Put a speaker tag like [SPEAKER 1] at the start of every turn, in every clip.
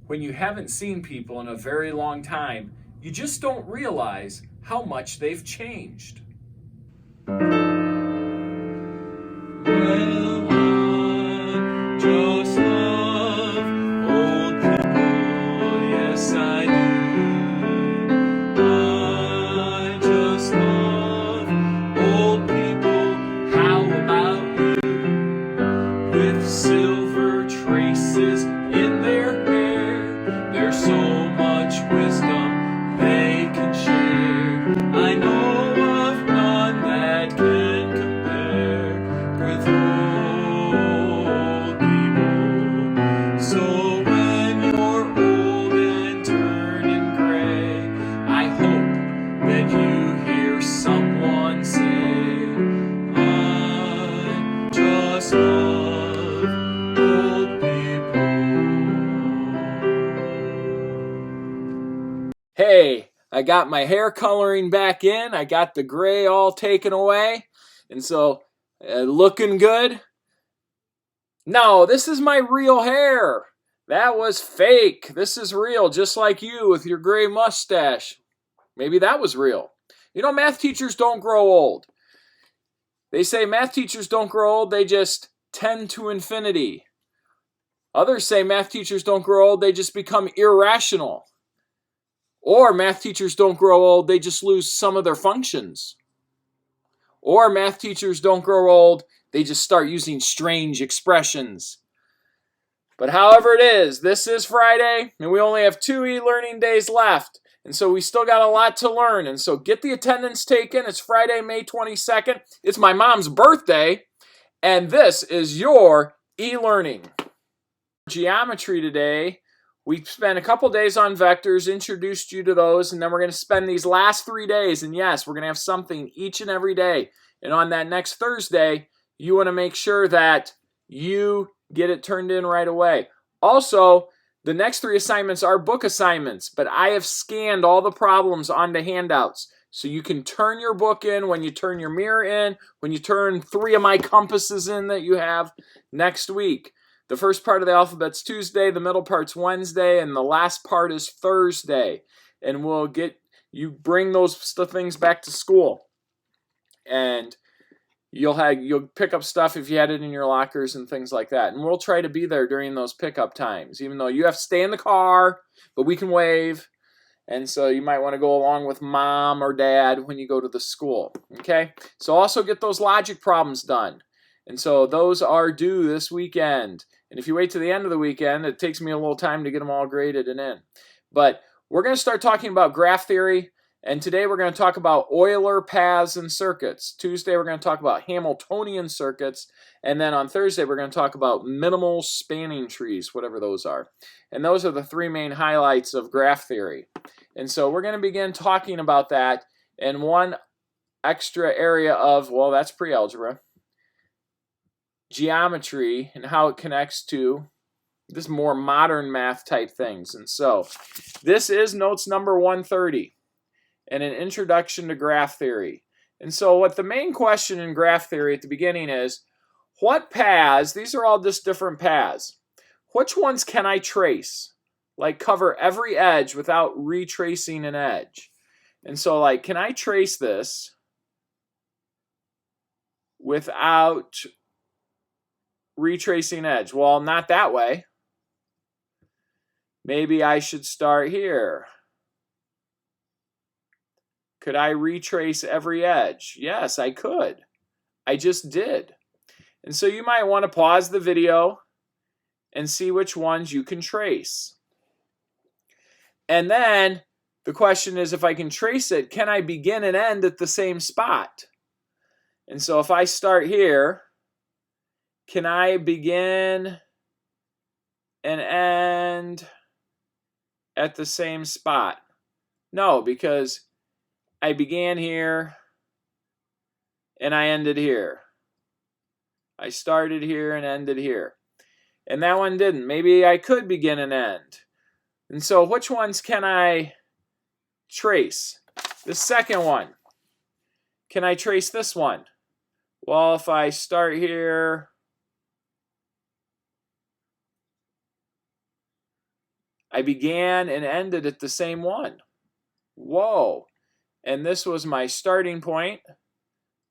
[SPEAKER 1] When you haven't seen people in a very long time, you just don't realize how much they've changed. Hey, I got my hair coloring back in. I got the gray all taken away. And so, looking good. No, this is my real hair. That was fake. This is real, just like you with your gray mustache. Maybe that was real. You know, math teachers don't grow old. They say math teachers don't grow old, they just tend to infinity. Others say math teachers don't grow old, they just become irrational. Or math teachers don't grow old, they just lose some of their functions. Or math teachers don't grow old, they just start using strange expressions. But however it is, this is Friday, and we only have 2 e-learning days left. And so we still got a lot to learn. And so get the attendance taken. It's Friday, May 22nd. It's my mom's birthday. And this is your e-learning. Geometry today. We spent a couple days on vectors, introduced you to those, and then we're going to spend these last 3 days. And yes, we're going to have something each and every day. And on that next Thursday, you want to make sure that you get it turned in right away. Also, the next 3 assignments are book assignments, but I have scanned all the problems onto handouts. So you can turn your book in when you turn your mirror in, when you turn 3 of my compasses in that you have next week. The first part of the alphabet's Tuesday, the middle part's Wednesday, and the last part is Thursday. And we'll get you bring those things back to school. And you'll pick up stuff if you had it in your lockers and things like that. And we'll try to be there during those pickup times, even though you have to stay in the car, but we can wave. And so you might want to go along with mom or dad when you go to the school. Okay? So also get those logic problems done. And so those are due this weekend. And if you wait to the end of the weekend, it takes me a little time to get them all graded and in. But we're going to start talking about graph theory. And today we're going to talk about Euler paths and circuits. Tuesday we're going to talk about Hamiltonian circuits. And then on Thursday we're going to talk about minimal spanning trees, whatever those are. And those are the 3 main highlights of graph theory. And so we're going to begin talking about that. And one extra area of, well, that's pre-algebra, geometry and how it connects to this more modern math type things. And so this is notes number 130. And an introduction to graph theory. And so what the main question in graph theory at the beginning is, what paths, these are all just different paths, which ones can I trace? Like cover every edge without retracing an edge. And so like, can I trace this without retracing edge? Well, not that way. Maybe I should start here. Could I retrace every edge? Yes, I could. I just did. And so you might want to pause the video and see which ones you can trace. And then the question is, if I can trace it, can I begin and end at the same spot? And so if I start here, can I begin and end at the same spot? No, because I began here and I ended here. I started here and ended here. And that one didn't. Maybe I could begin and end. And so which ones can I trace? The second one. Can I trace this one? Well, if I start here, I began and ended at the same one. Whoa. And this was my starting point,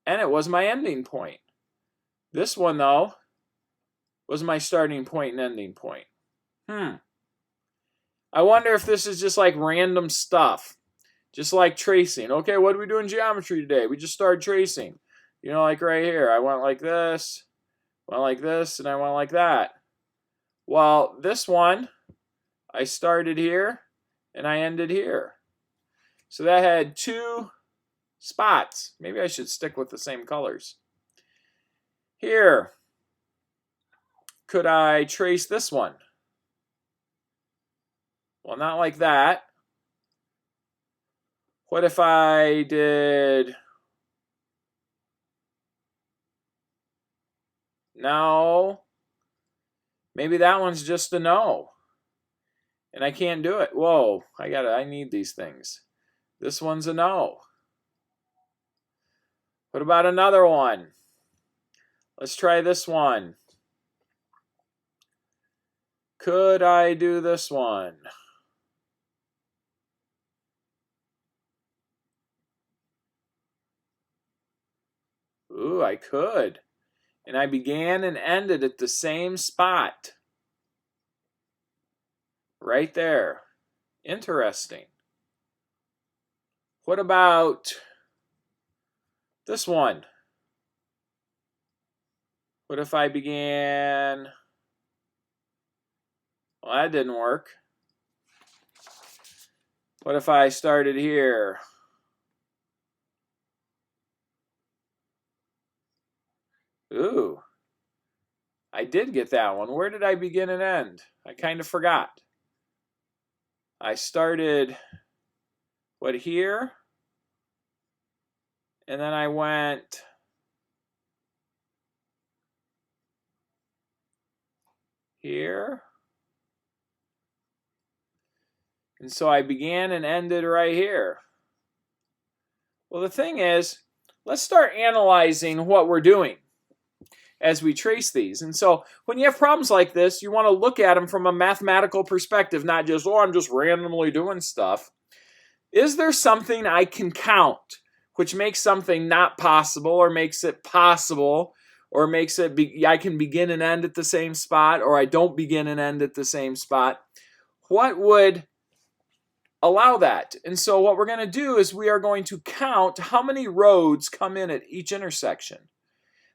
[SPEAKER 1] and it was my ending point. This one, though, was my starting point and ending point. I wonder if this is just like random stuff. Just like tracing. Okay, what do we do in geometry today? We just started tracing. You know, like right here. I went like this, and I went like that. Well, this one, I started here, and I ended here. So that had 2 spots. Maybe I should stick with the same colors. Here, could I trace this one? Well, not like that. What if I did... No. Maybe that one's just a no. And I can't do it. Whoa, I need these things. This one's a no. What about another one? Let's try this one. Could I do this one? Ooh, I could. And I began and ended at the same spot. Right there. Interesting. What about this one? What if I began... Well, that didn't work. What if I started here? Ooh, I did get that one. Where did I begin and end? I kind of forgot. I started, what, here? And then I went here. And so I began and ended right here. Well, the thing is, let's start analyzing what we're doing as we trace these. And so when you have problems like this, you want to look at them from a mathematical perspective, not just, oh, I'm just randomly doing stuff. Is there something I can count which makes something not possible, or makes it possible, or makes it I can begin and end at the same spot, or I don't begin and end at the same spot? What would allow that? And so what we're going to do is we are going to count how many roads come in at each intersection.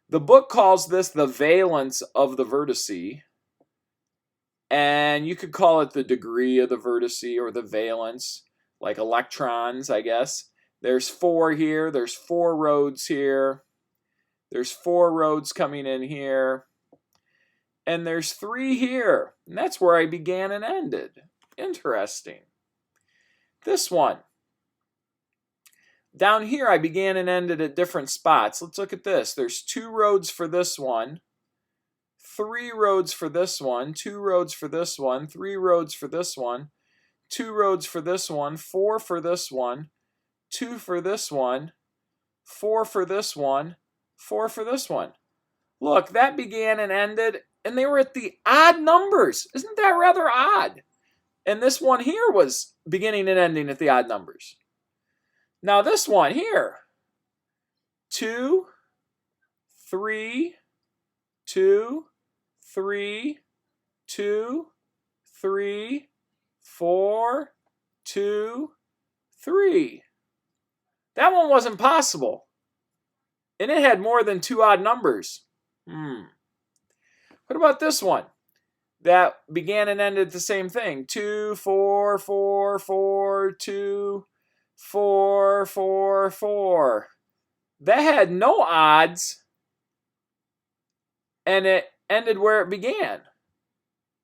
[SPEAKER 1] The book calls this the valence of the vertice, and you could call it the degree of the vertice or the valence, like electrons, I guess. There's 4 here, there's 4 roads here, there's 4 roads coming in here, and there's 3 here, and that's where I began and ended. Interesting. This one. Down here, I began and ended at different spots. Let's look at this. There's 2 roads for this one, 3 roads for this one, 2 roads for this one, 3 roads for this one, 2 roads for this one, 4 for this one, 2 for this one, 4 for this one, 4 for this one. Look, that began and ended, and they were at the odd numbers. Isn't that rather odd? And this one here was beginning and ending at the odd numbers. Now this one here, 2, 3, 2, 3, 2, 3, 4, 2, 3. That one wasn't possible. And it had more than 2 odd numbers. What about this one? That began and ended the same thing. 2, 4, 4, 4, 2, 4, 4, 4. That had no odds, and it ended where it began.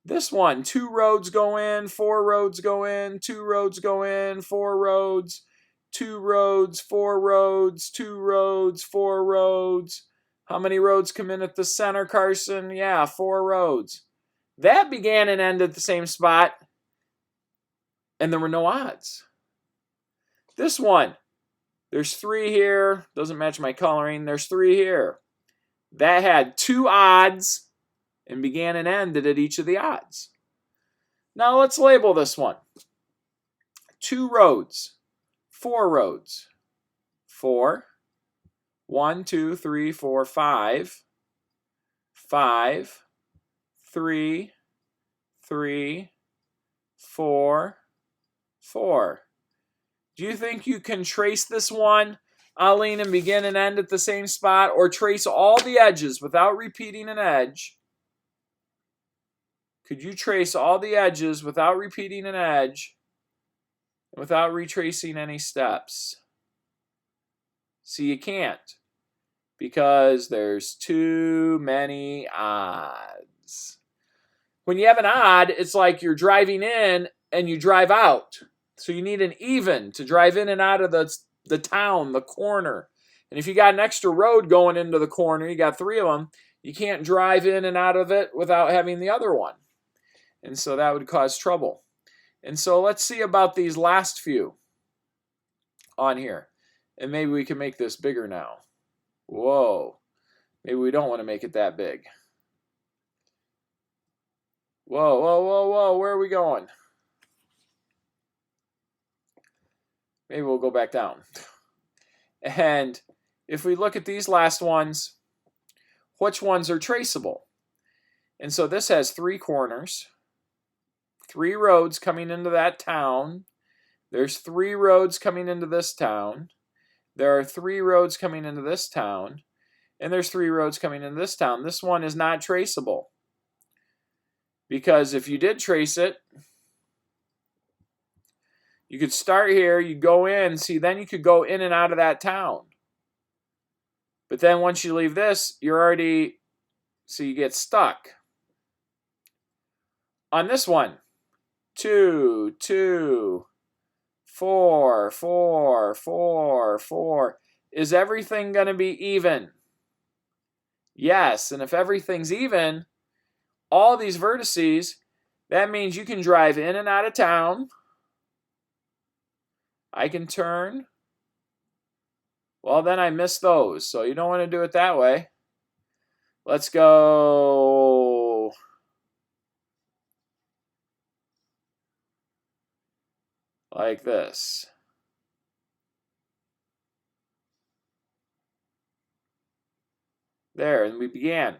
[SPEAKER 1] This one, 2 roads go in, 4 roads go in, 2 roads go in, 4 roads, 2 roads, 4 roads, 2 roads, 4 roads. How many roads come in at the center, Carson? Yeah, 4 roads. That began and ended at the same spot, and there were no odds. This one, there's 3 here. Doesn't match my coloring. There's 3 here. That had 2 odds and began and ended at each of the odds. Now let's label this one. 2 roads, 4 roads. 4, 1, 2, 3, 4, 5, 5, 3, 3, 4, 4. Do you think you can trace this one, Aline, and begin and end at the same spot, or trace all the edges without repeating an edge? Could you trace all the edges without repeating an edge, without retracing any steps? See, you can't, because there's too many odds. When you have an odd, it's like you're driving in and you drive out. So you need an even to drive in and out of the town, the corner. And if you got an extra road going into the corner, you got 3 of them, you can't drive in and out of it without having the other one. And so that would cause trouble. And so let's see about these last few on here. And maybe we can make this bigger now. Whoa. Maybe we don't want to make it that big. Whoa, whoa, whoa, whoa. Where are we going? Maybe we'll go back down. And if we look at these last ones, which ones are traceable? And so this has 3 corners, 3 roads coming into that town. There's 3 roads coming into this town. There are 3 roads coming into this town. And there's 3 roads coming into this town. This one is not traceable. Because if you did trace it, you could start here, you go in, see, then you could go in and out of that town. But then once you leave this, you're already, so you get stuck. On this one, 2, 2, 4, 4, 4, 4. Is everything going to be even? Yes, and if everything's even, all these vertices, that means you can drive in and out of town. I can turn. Well, then I miss those, so you don't want to do it that way. Let's go like this. There, and we began.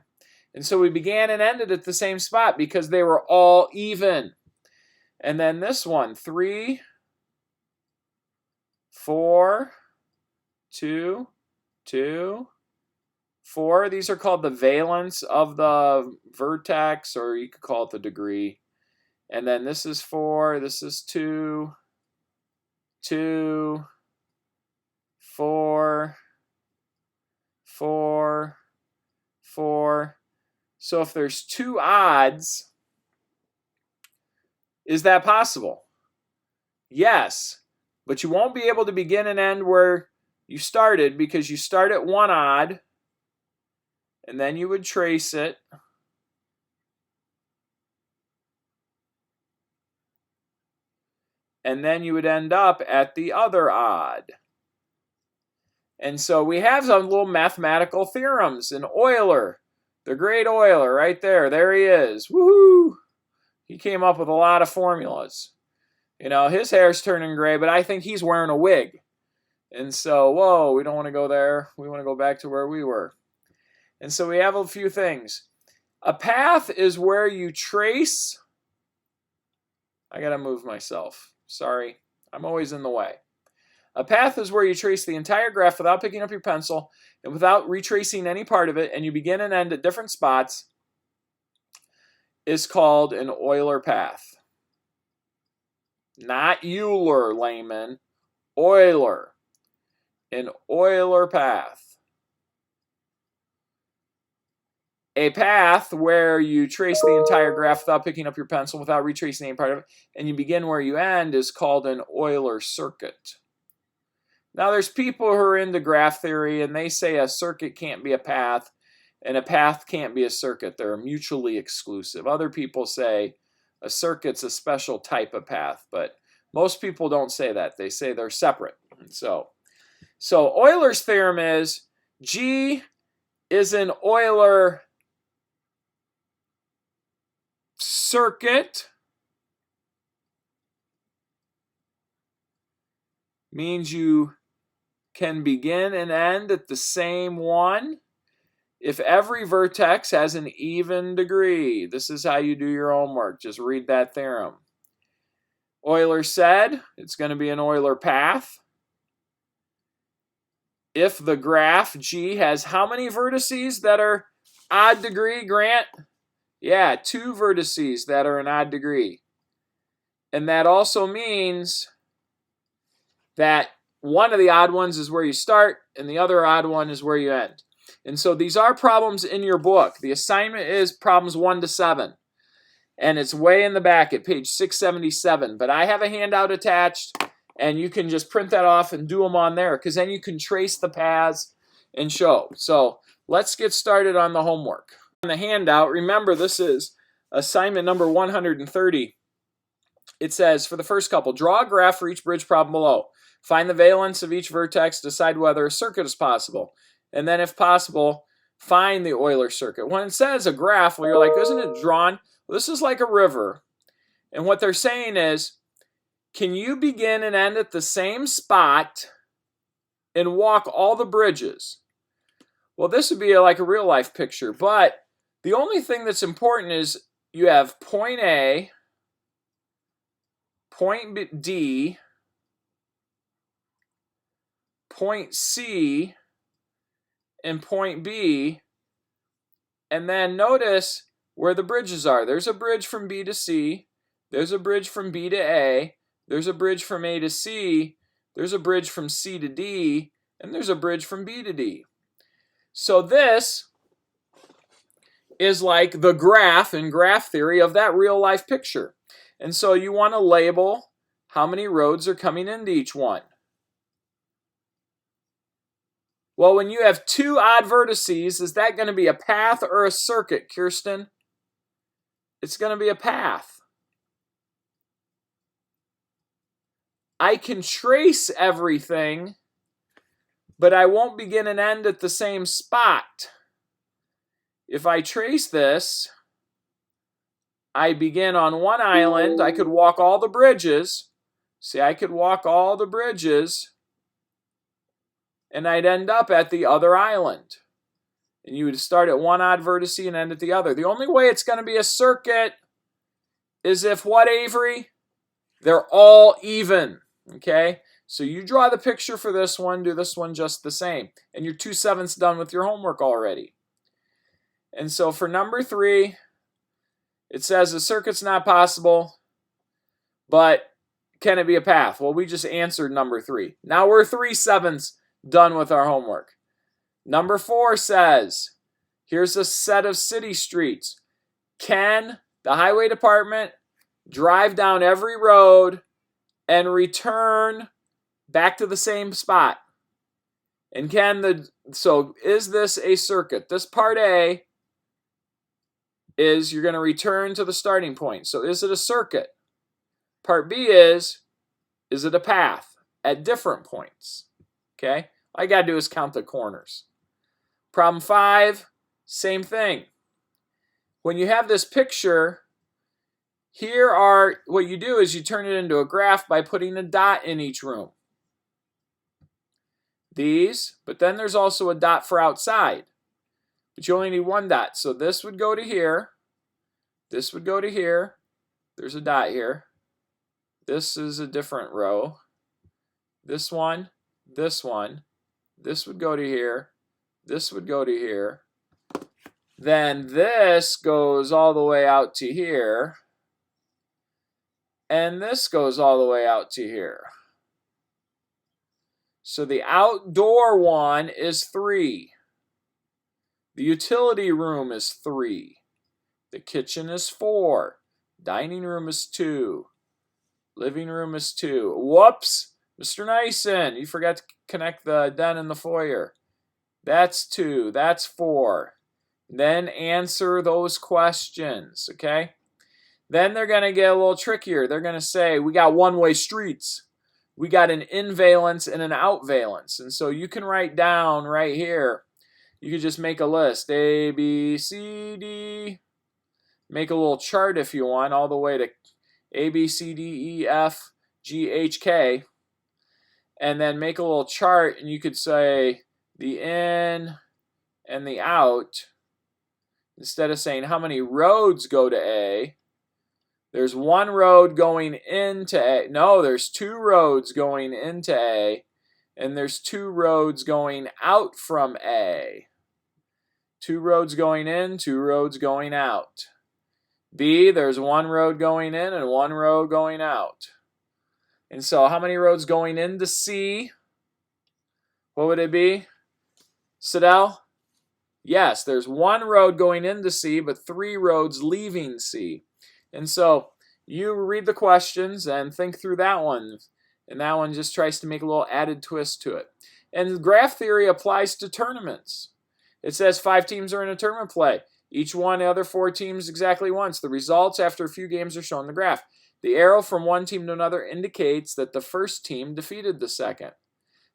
[SPEAKER 1] And so we began and ended at the same spot because they were all even. And then this one, 3, 4, 2, 2, 4. These are called the valence of the vertex, or you could call it the degree. And then this is 4, this is 2, 2, 4, 4, 4. So if there's 2 odds, is that possible? Yes, but you won't be able to begin and end where you started because you start at 1 odd, and then you would trace it. And then you would end up at the other odd. And so we have some little mathematical theorems in Euler, the great Euler right there. There he is. Woohoo! He came up with a lot of formulas. You know, his hair's turning gray, but I think he's wearing a wig. And so, whoa, we don't want to go there. We want to go back to where we were. And so we have a few things. A path is where you trace. I got to move myself. Sorry, I'm always in the way. A path is where you trace the entire graph without picking up your pencil and without retracing any part of it, and you begin and end at different spots, is called an Euler path. Not Euler, layman. Euler. An Euler path. A path where you trace the entire graph without picking up your pencil, without retracing any part of it, and you begin where you end, is called an Euler circuit. Now, there's people who are into graph theory, and they say a circuit can't be a path, and a path can't be a circuit. They're mutually exclusive. Other people say a circuit's a special type of path, but most people don't say that. They say they're separate. So Euler's theorem is G is an Euler circuit means you can begin and end at the same one if every vertex has an even degree. This is how you do your homework. Just read that theorem. Euler said it's going to be an Euler path if the graph G has how many vertices that are odd degree, Grant? Yeah, 2 vertices that are an odd degree. And that also means that one of the odd ones is where you start and the other odd one is where you end. And so these are problems in your book. The assignment is problems 1 to 7. And it's way in the back at page 677. But I have a handout attached, and you can just print that off and do them on there, because then you can trace the paths and show. So let's get started on the homework. On the handout, remember this is assignment number 130. It says, for the first couple, draw a graph for each bridge problem below. Find the valence of each vertex, decide whether a circuit is possible. And then if possible, find the Euler circuit. When it says a graph, well, you're like, isn't it drawn? Well, this is like a river. And what they're saying is, can you begin and end at the same spot and walk all the bridges? Well, this would be like a real life picture, but the only thing that's important is you have point A, point D, point C, and point B, and then notice where the bridges are. There's a bridge from B to C, there's a bridge from B to A, there's a bridge from A to C, there's a bridge from C to D, and there's a bridge from B to D. So this is like the graph in graph theory of that real life picture. And so you want to label how many roads are coming into each one. Well, when you have 2 odd vertices, is that going to be a path or a circuit, Kirsten? It's going to be a path. I can trace everything, but I won't begin and end at the same spot. If I trace this, I begin on one island. I could walk all the bridges. See, I could walk all the bridges, and I'd end up at the other island. And you would start at one odd vertice and end at the other. The only way it's going to be a circuit is if what, Avery? They're all even. Okay? So you draw the picture for this one, do this one just the same. And you're 2/7 done with your homework already. And so for number 3, it says the circuit's not possible, but can it be a path? Well, we just answered number 3. Now we're 3/7 done with our homework. Number 4 says, here's a set of city streets. Can the highway department drive down every road and return back to the same spot? And so is this a circuit? This part A is you're going to return to the starting point. So is it a circuit? Part B is it a path at different points? Okay? All you got to do is count the corners. Problem 5, same thing. When you have this picture, what you do is you turn it into a graph by putting a dot in each room. But then there's also a dot for outside. But you only need one dot. So this would go to here. This would go to here. There's a dot here. This is a different row. This one, this one. This would go to here. This would go to here. Then this goes all the way out to here. And this goes all the way out to here. So the outdoor one is 3. The utility room is 3. The kitchen is 4. Dining room is 2. Living room is 2. Whoops! Mr. Nyson, you forgot to connect the den and the foyer. That's 2. That's 4. Then answer those questions, okay? Then they're going to get a little trickier. They're going to say, we got one-way streets. We got an in-valence and an out-valence. And so you can write down right here, you could just make a list. A, B, C, D. Make a little chart if you want, all the way to A, B, C, D, E, F, G, H, K. and then make a little chart, and you could say the in and the out. Instead of saying how many roads go to A, there's one road going into A. No, there's two roads going into A, and there's two roads going out from A. Two roads going in, two roads going out. B, there's one road going in and one road going out. And so how many roads going into C? What would it be? Sidel? Yes, there's one road going into C, but three roads leaving C. And so you read the questions and think through that one. And that one just tries to make a little added twist to it. And graph theory applies to tournaments. It says 5 teams are in a tournament play. Each one, the other 4 teams exactly once. The results after a few games are shown in the graph. The arrow from one team to another indicates that the first team defeated the second.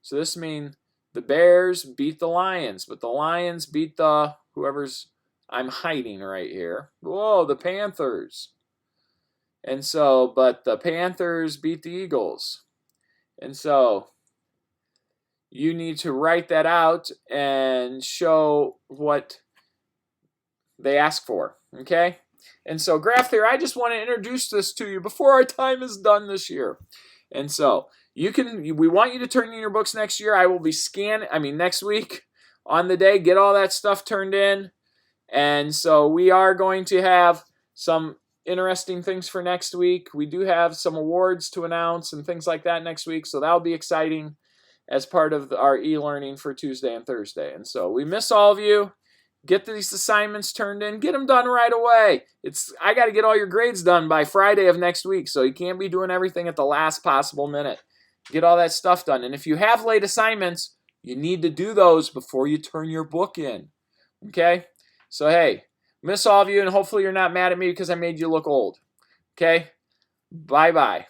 [SPEAKER 1] So this means the Bears beat the Lions, but the Lions beat the whoever's I'm hiding right here. Whoa, the Panthers. And so, but the Panthers beat the Eagles. And so you need to write that out and show what they ask for, okay? And so graph theory, I just want to introduce this to you before our time is done this year. And so we want you to turn in your books next year. I will be next week on the day, get all that stuff turned in. And so we are going to have some interesting things for next week. We do have some awards to announce and things like that next week. So that'll be exciting as part of our e-learning for Tuesday and Thursday. And so we miss all of you. Get these assignments turned in. Get them done right away. I got to get all your grades done by Friday of next week, so you can't be doing everything at the last possible minute. Get all that stuff done. And if you have late assignments, you need to do those before you turn your book in. Okay? So, hey, miss all of you, and hopefully you're not mad at me because I made you look old. Okay? Bye-bye.